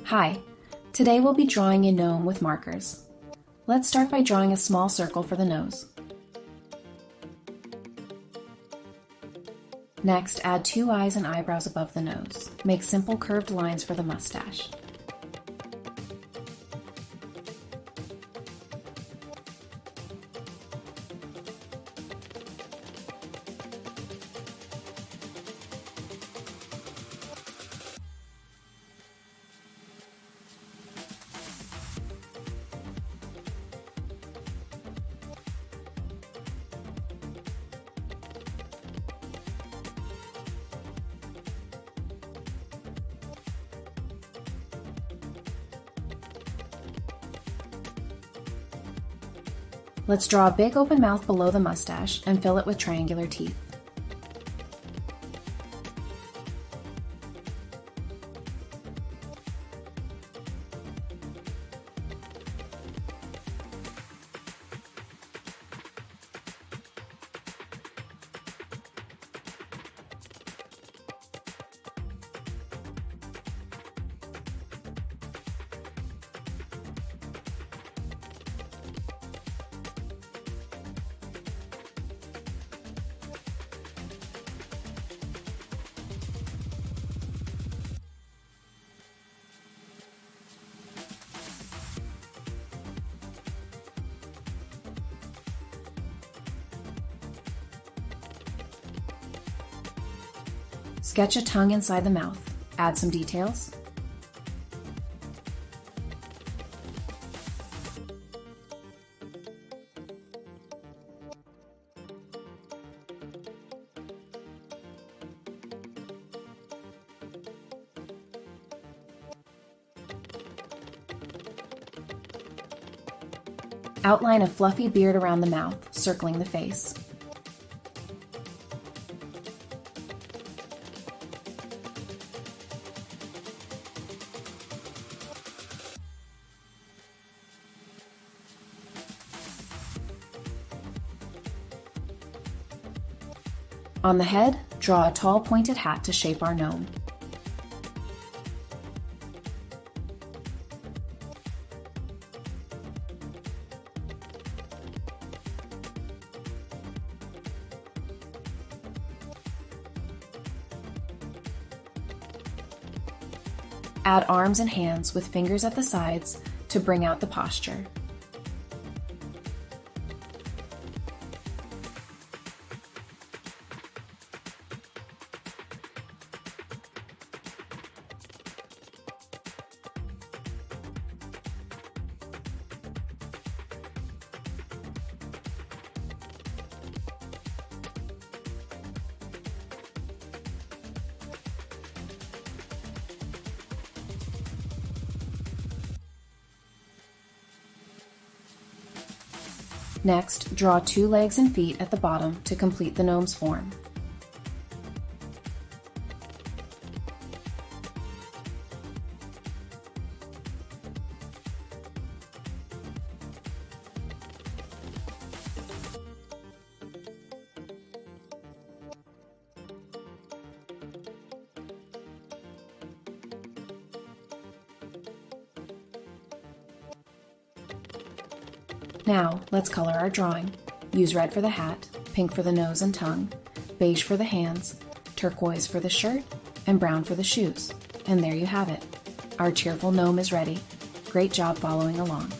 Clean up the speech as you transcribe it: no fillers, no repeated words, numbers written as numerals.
Hi, today we'll be drawing a gnome with markers. Let's start by drawing a small circle for the nose. Next, add 2 eyes and eyebrows above the nose. Make simple curved lines for the mustache. Let's draw a big open mouth below the mustache and fill it with triangular teeth. Sketch a tongue inside the mouth. Add some details. Outline a fluffy beard around the mouth, circling the face. On the head, draw a tall pointed hat to shape our gnome. Add arms and hands with fingers at the sides to bring out the posture. Next, draw 2 legs and feet at the bottom to complete the gnome's form. Now, let's color our drawing. Use red for the hat, pink for the nose and tongue, beige for the hands, turquoise for the shirt, and brown for the shoes. And there you have it. Our cheerful gnome is ready. Great job following along.